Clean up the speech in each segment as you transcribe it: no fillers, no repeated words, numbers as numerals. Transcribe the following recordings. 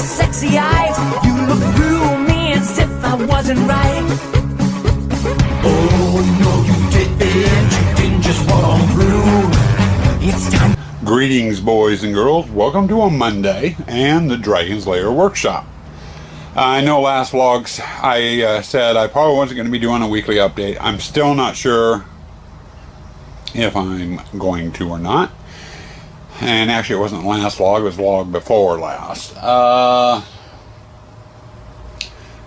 sexy eyes. You look through me as if I wasn't right. Oh no, you didn't. You didn't just walk on through. It's time. Greetings, boys and girls. Welcome to a Monday and the Dragon's Lair Workshop. I know last vlogs I said I probably wasn't going to be doing a weekly update. I'm still not sure if I'm going to or not. And actually it wasn't the last vlog, it was vlog before last. I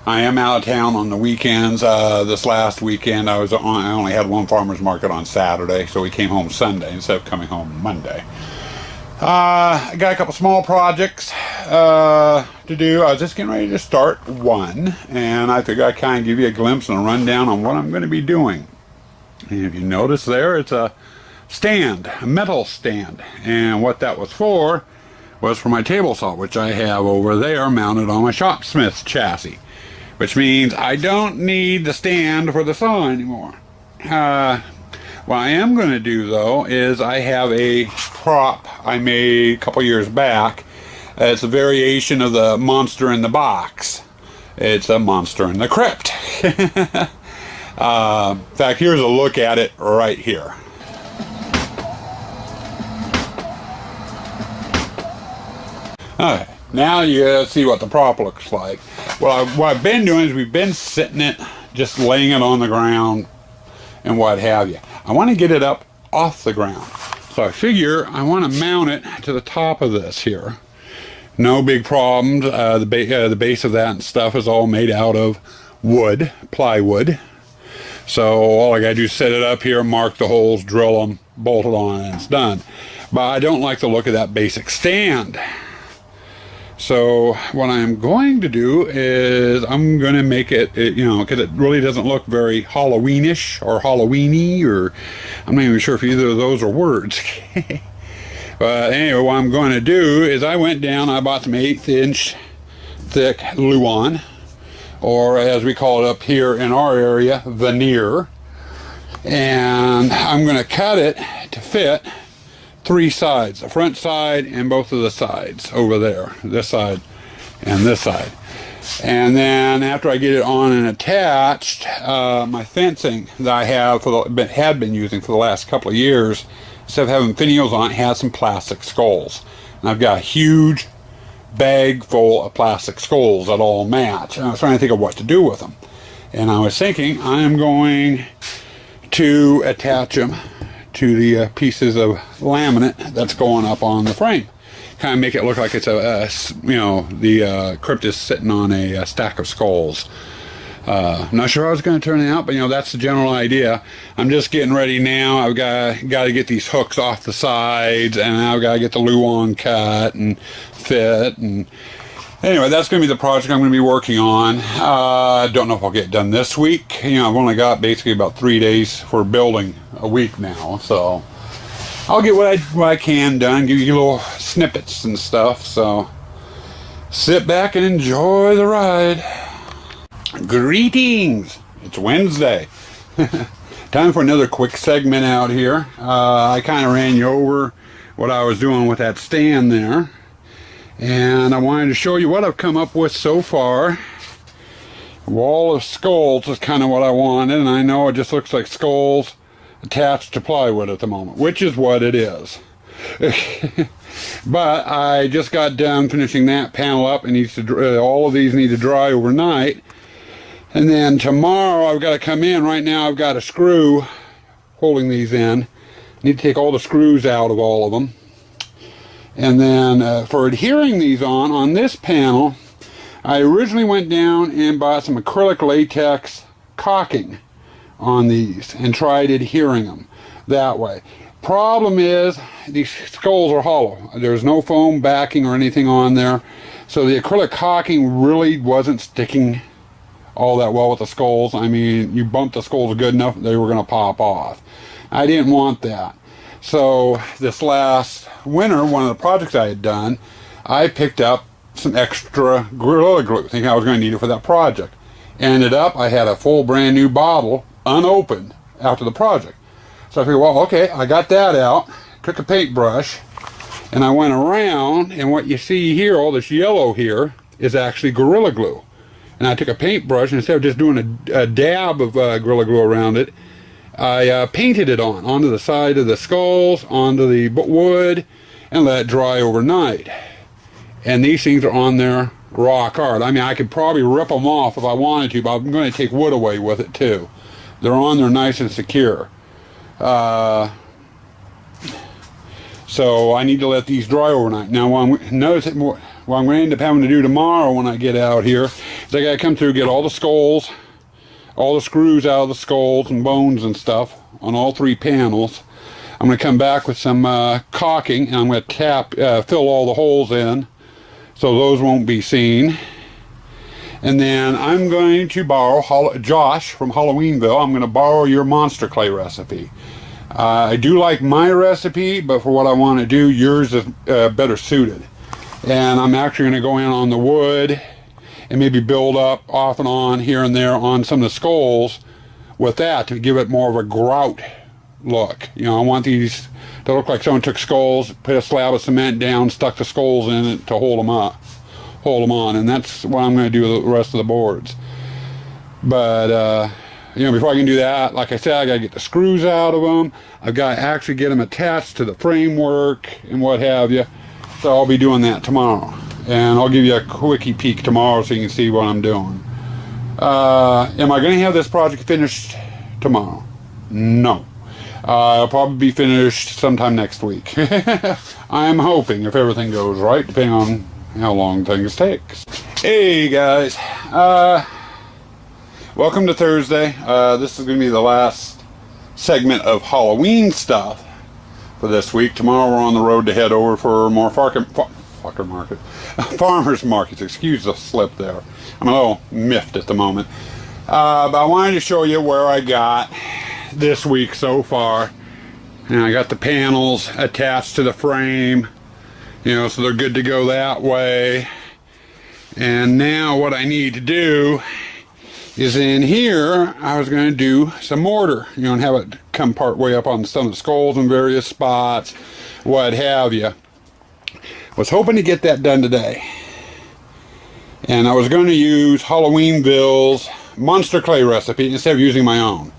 am out of town on the weekends. This last weekend I only had one farmer's market on Saturday, so we came home Sunday instead of coming home Monday. I got a couple small projects to do. I was just getting ready to start one, and I figured I'd kind of give you a glimpse and a rundown on what I'm going to be doing. And if you notice there, it's a stand, a metal stand, and what that was for my table saw, which I have over there mounted on my shopsmith chassis, which means I don't need the stand for the saw anymore. What I am going to do though is I have a prop I made a couple years back. It's a variation of the monster in the box. It's a monster in the crypt. In fact, here's a look at it right here. Okay, now you see what the prop looks like. Well, what I've been doing is we've been sitting it, just laying it on the ground and what have you. I want to get it up off the ground. So I figure I want to mount it to the top of this here. No big problems. The base of that and stuff is all made out of wood, plywood. So all I got to do is set it up here, mark the holes, drill them, bolt it on, and it's done. But I don't like the look of that basic stand. So what I'm going to do is I'm going to make it, because it really doesn't look very Halloweenish or Halloweeny, or I'm not even sure if either of those are words. But anyway, what I'm going to do is I went down, I bought some 1/8" thick Luan, or as we call it up here in our area, veneer. And I'm going to cut it to fit 3 sides, the front side and both of the sides over there, this side and this side. And then after I get it on and attached, my fencing that I have had been using for the last couple of years, instead of having finials on it, has some plastic skulls. And I've got a huge bag full of plastic skulls that all match. And I was trying to think of what to do with them. And I was thinking I'm going to attach them to the pieces of laminate that's going up on the frame. Kind of make it look like it's the crypt is sitting on a stack of skulls. Not sure how it's going to turn out, but that's the general idea. I'm just getting ready now. I've got to get these hooks off the sides, and I've got to get the luan cut and fit. And anyway, that's going to be the project I'm going to be working on. I don't know if I'll get it done this week. I've only got basically about 3 days for building a week now, so I'll get what I can done, give you little snippets and stuff. So sit back and enjoy the ride. Greetings! It's Wednesday. Time for another quick segment out here. I kind of ran you over what I was doing with that stand there, and I wanted to show you what I've come up with so far. A wall of skulls is kind of what I wanted, and I know it just looks like skulls attached to plywood at the moment, which is what it is. But I just got done finishing that panel up, and all of these need to dry overnight. And then tomorrow I've got to come in. Right now I've got a screw holding these in. I need to take all the screws out of all of them. And then for adhering these on this panel, I originally went down and bought some acrylic latex caulking on these and tried adhering them that way. Problem is, these skulls are hollow. There's no foam backing or anything on there, so the acrylic caulking really wasn't sticking all that well with the skulls. I mean, you bumped the skulls good enough, they were going to pop off. I didn't want that. So this last winter, one of the projects I had done, I picked up some extra Gorilla Glue, thinking I was going to need it for that project. Ended up, I had a full brand new bottle unopened after the project. So I figured, well, okay, I got that out, took a paintbrush, and I went around, and what you see here, all this yellow here, is actually Gorilla Glue. And I took a paintbrush, and instead of just doing a dab of Gorilla Glue around it, I painted it onto the side of the skulls, onto the wood, and let it dry overnight. And these things are on there rock hard. I mean, I could probably rip them off if I wanted to, but I'm going to take wood away with it too. They're on there nice and secure. So I need to let these dry overnight. Now, what I'm going to end up having to do tomorrow when I get out here is I got to come through, get all the skulls, all the screws out of the skulls and bones and stuff on all 3 panels. I'm going to come back with some caulking, and I'm going to fill all the holes in so those won't be seen. And then I'm going to borrow Josh from Halloweenville. I'm going to borrow your monster clay recipe. I do like my recipe, but for what I want to do, yours is better suited. And I'm actually going to go in on the wood and maybe build up off and on here and there on some of the skulls with that to give it more of a grout look. You know, I want these to look like someone took skulls, put a slab of cement down, stuck the skulls in it to hold them on, and that's what I'm going to do with the rest of the boards. But you know, before I can do that, like I said, I got to get the screws out of them. I've got to actually get them attached to the framework and what have you. So I'll be doing that tomorrow, and I'll give you a quickie peek tomorrow so you can see what I'm doing. Am I going to have this project finished tomorrow? No. I'll probably be finished sometime next week. I'm hoping, if everything goes right, depending on how long things take. Hey guys, welcome to Thursday. This is going to be the last segment of Halloween stuff for this week. Tomorrow we're on the road to head over for more farmers markets. Excuse the slip there. I'm a little miffed at the moment. But I wanted to show you where I got this week so far. And I got the panels attached to the frame, you know, so they're good to go that way. And now what I need to do is in here, I was going to do some mortar, you know, and have it come part way up on some of the skulls in various spots, what have you. Was hoping to get that done today. And I was going to use Halloweenville's monster clay recipe instead of using my own.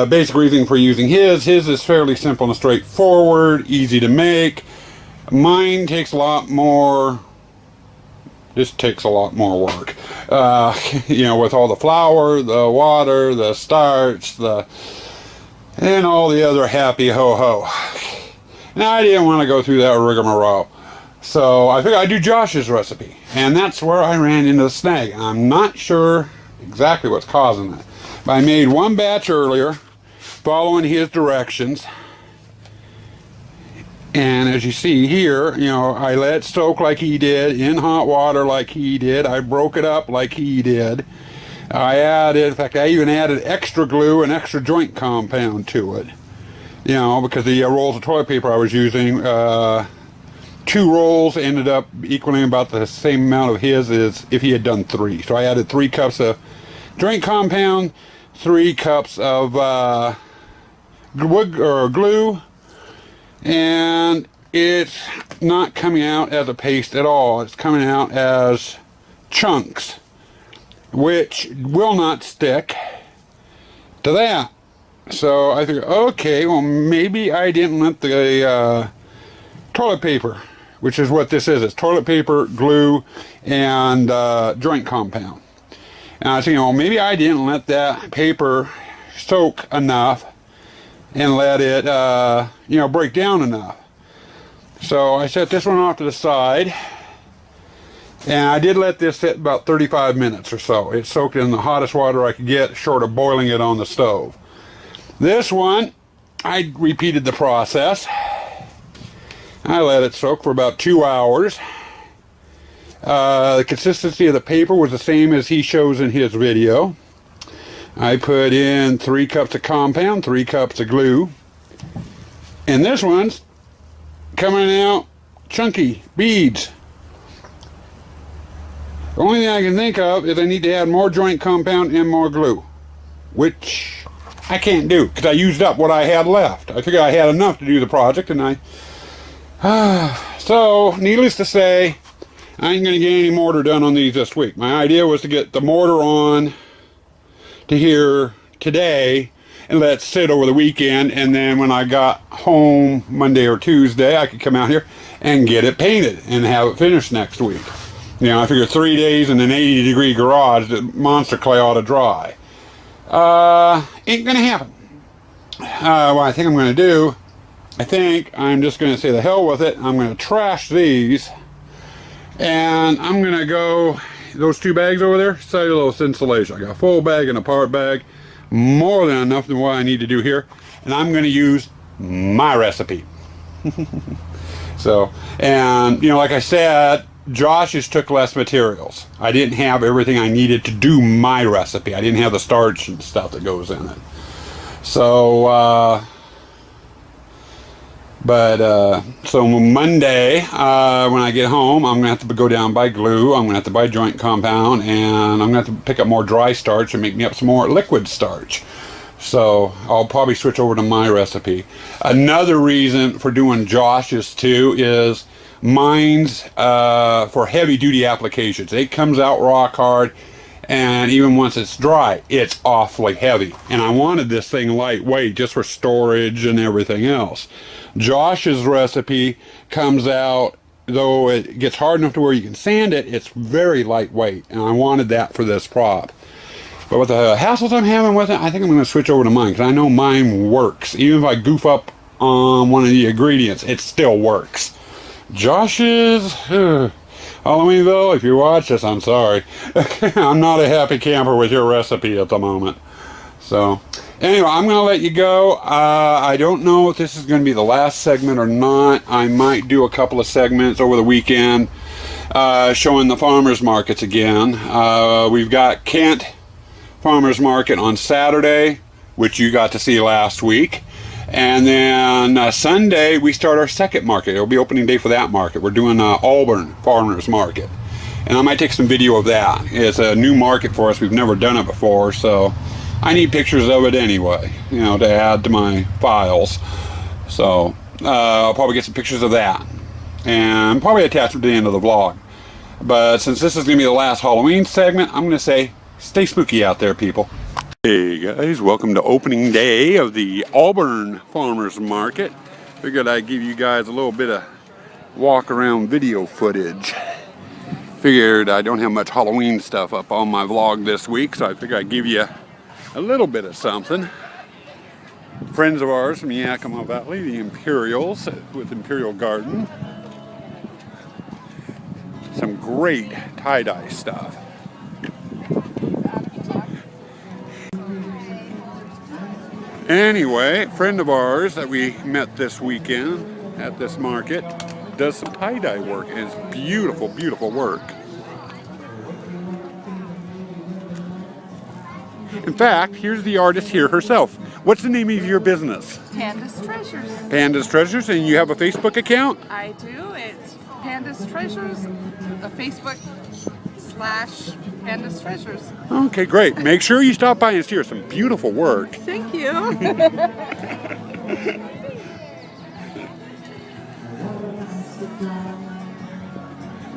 Basic reason for using his is fairly simple and straightforward, easy to make. Mine takes a lot more, this takes a lot more work. You know, with all the flour, the water, the starch, and all the other happy ho-ho. Now, I didn't want to go through that rigmarole. So I figured I'd do Josh's recipe. And that's where I ran into the snag. I'm not sure exactly what's causing it. But I made one batch earlier, following his directions. And as you see here, you know, I let it soak like he did, in hot water like he did. I broke it up like he did. I added, in fact, I even added extra glue and extra joint compound to it. You know, because the rolls of toilet paper I was using, 2 rolls ended up equaling about the same amount of his as if he had done 3. So I added 3 cups of joint compound, 3 cups of glue, and it's not coming out as a paste at all. It's coming out as chunks, which will not stick to that. So I figured, okay, well, maybe I didn't let the toilet paper, which is what this is. It's toilet paper, glue, and joint compound. And I was thinking, well, maybe I didn't let that paper soak enough and let it, you know, break down enough. So I set this one off to the side, and I did let this sit about 35 minutes or so. It soaked in the hottest water I could get, short of boiling it on the stove. This one, I repeated the process. I let it soak for about 2 hours. The consistency of the paper was the same as he shows in his video. I put in 3 cups of compound, 3 cups of glue. And this one's coming out chunky beads. The only thing I can think of is I need to add more joint compound and more glue, which I can't do because I used up what I had left. I figured I had enough to do the project, and so needless to say, I ain't going to get any mortar done on these this week. My idea was to get the mortar on to here today and let it sit over the weekend, and then when I got home Monday or Tuesday, I could come out here and get it painted and have it finished next week. You know, I figure 3 days in an 80-degree garage, the monster clay ought to dry. Ain't gonna happen. What I think I'm gonna do, I think I'm just gonna say the hell with it. I'm gonna trash these, and I'm gonna go, those 2 bags over there, cellulose insulation. I got a full bag and a part bag, more than enough than what I need to do here, and I'm gonna use my recipe. So, and you know, like I said, Josh just took less materials. I didn't have everything I needed to do my recipe. I didn't have the starch and stuff that goes in it. So, so Monday, when I get home, I'm going to have to go down and buy glue. I'm going to have to buy joint compound, and I'm going to have to pick up more dry starch and make me up some more liquid starch. So I'll probably switch over to my recipe. Another reason for doing Josh's too is mine's for heavy duty applications. It comes out rock hard, and even once it's dry, it's awfully heavy. And I wanted this thing lightweight just for storage and everything else. Josh's recipe comes out, though it gets hard enough to where you can sand it, it's very lightweight, and I wanted that for this prop. But with the hassles I'm having with it, I think I'm going to switch over to mine, because I know mine works. Even if I goof up on one of the ingredients, it still works. Josh's, Halloweenville, if you watch this, I'm sorry. I'm not a happy camper with your recipe at the moment. So, anyway, I'm going to let you go. I don't know if this is going to be the last segment or not. I might do a couple of segments over the weekend showing the farmers markets again. We've got Kent Farmers Market on Saturday, which you got to see last week. And then Sunday, we start our second market. It'll be opening day for that market. We're doing Auburn Farmers Market. And I might take some video of that. It's a new market for us. We've never done it before, so I need pictures of it anyway, you know, to add to my files. So I'll probably get some pictures of that. And probably attach them to the end of the vlog. But since this is going to be the last Halloween segment, I'm going to say, stay spooky out there, people. Hey guys, welcome to opening day of the Auburn Farmers Market. Figured I'd give you guys a little bit of walk around video footage. Figured I don't have much Halloween stuff up on my vlog this week, so I figured I'd give you a little bit of something. Friends of ours from Yakima Valley, the Imperials with Imperial Garden. Some great tie-dye stuff. Anyway, a friend of ours that we met this weekend at this market does some tie-dye work, and it's beautiful, beautiful work. In fact, here's the artist here herself. What's the name of your business? Panda's Treasures. Panda's Treasures, and you have a Facebook account? I do. It's Panda's Treasures, a Facebook/Panda's Treasures. Okay, great. Make sure you stop by and see her. Some beautiful work. Thank you.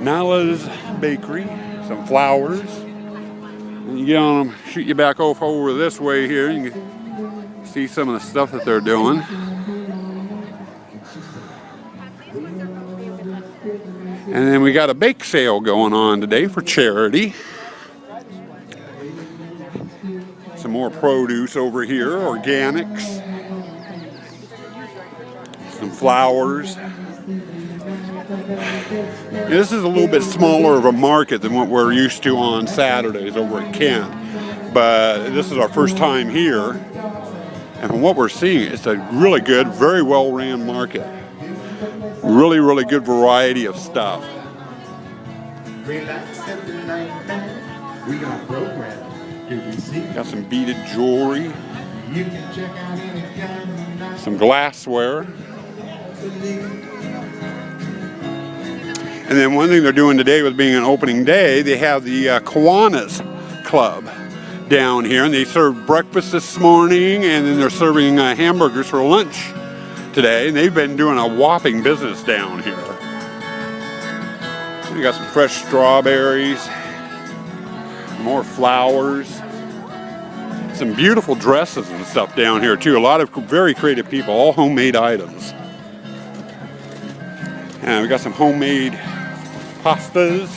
Nala's Bakery, some flowers. When you get on them, shoot you back off over this way here, you can see some of the stuff that they're doing. And then we got a bake sale going on today for charity. Some more produce over here, organics. Some flowers. This is a little bit smaller of a market than what we're used to on Saturdays over at Kent. But this is our first time here. And from what we're seeing, it's a really good, very well-ran market. Really, really good variety of stuff. Got some beaded jewelry. Some glassware. And then one thing they're doing today with being an opening day, they have the Kiwanis Club down here, and they served breakfast this morning, and then they're serving hamburgers for lunch today, and they've been doing a whopping business down here. We got some fresh strawberries, more flowers, some beautiful dresses and stuff down here too. A lot of very creative people, all homemade items. And we got some homemade pastas.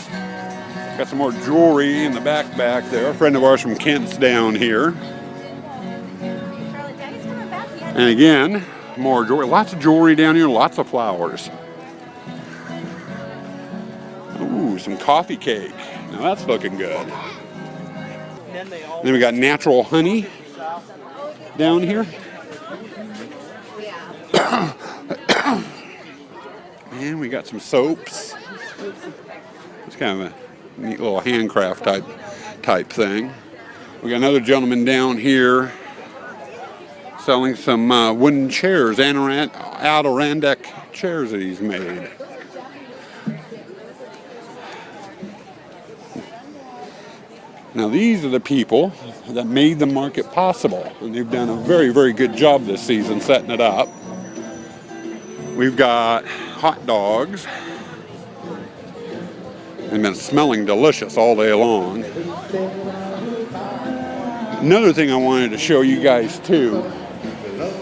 Got some more jewelry in the back there. A friend of ours from Kent's down here. And again, more jewelry. Lots of jewelry down here, lots of flowers. Ooh, some coffee cake. Now that's looking good. Then we got natural honey down here. And we got some soaps. It's kind of a neat little handcraft type thing. We got another gentleman down here selling some wooden chairs, Adirondack chairs that he's made. Now these are the people that made the market possible, and they've done a very, very good job this season setting it up. We've got hot dogs. They've been smelling delicious all day long. Another thing I wanted to show you guys too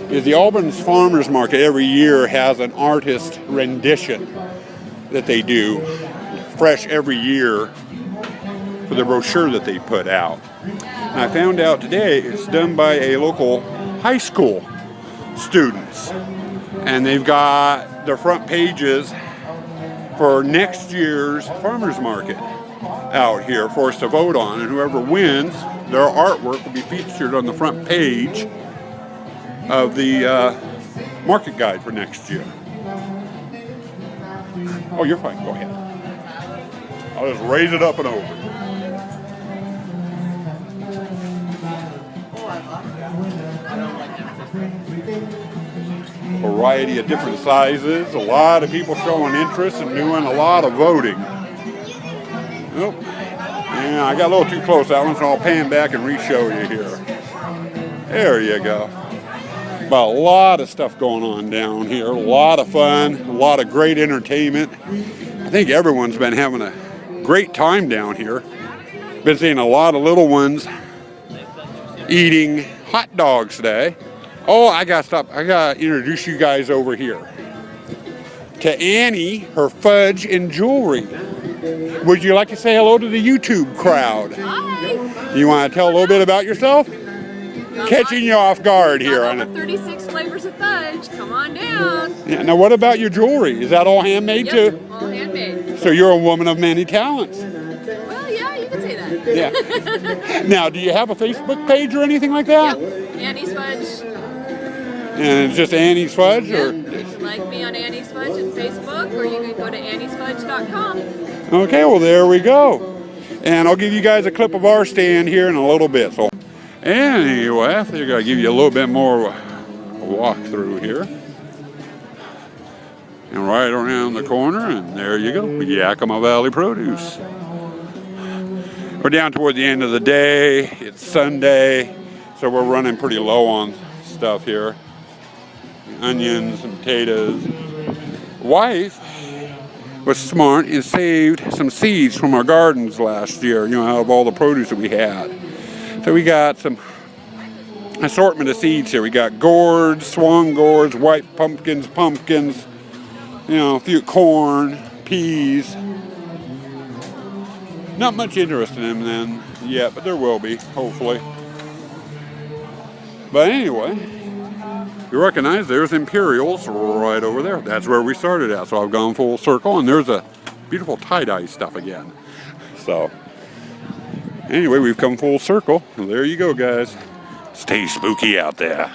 is the Auburn Farmers Market every year has an artist rendition that they do, fresh every year, for the brochure that they put out. And I found out today it's done by a local high school students. And they've got their front pages for next year's farmers market out here for us to vote on. And whoever wins, their artwork will be featured on the front page of the market guide for next year. Oh, you're fine. Go ahead. I'll just raise it up and over. Variety of different sizes, a lot of people showing interest and doing a lot of voting. Oh, yeah, I got a little too close that one, so I'll pan back and re-show you here. There you go. But a lot of stuff going on down here, a lot of fun, a lot of great entertainment. I think everyone's been having a great time down here. Been seeing a lot of little ones eating hot dogs today. Oh, I gotta introduce you guys over here to Annie, her fudge and jewelry. Would you like to say hello to the YouTube crowd? Hi. You want to tell a little bit about yourself? Catching you off guard here. Got all the 36 flavors of fudge. Come on down. Yeah, now, what about your jewelry? Is that all handmade too? All handmade. So you're a woman of many talents. Well, yeah, you can say that. Yeah. Now, do you have a Facebook page or anything like that? Yep. Annie's Fudge. And it's just Annie's Fudge? Yep. Or? You can like me on Annie's Fudge on Facebook, or you can go to anniesfudge.com. Okay, well, there we go. And I'll give you guys a clip of our stand here in a little bit. So, anyway, I think I'll give you a little bit more walk through here. And right around the corner, and there you go, Yakima Valley Produce. We're down toward the end of the day. It's Sunday, so we're running pretty low on stuff here. Onions and potatoes. Wife was smart and saved some seeds from our gardens last year, out of all the produce that we had. So we got some assortment of seeds here. We got gourds, swan gourds, white pumpkins, a few corn, peas. Not much interest in them yet, but there will be, hopefully. But anyway, you recognize there's Imperials right over there. That's where we started at. So I've gone full circle, and there's a beautiful tie-dye stuff again. So anyway, we've come full circle. Well, there you go, guys. Stay spooky out there.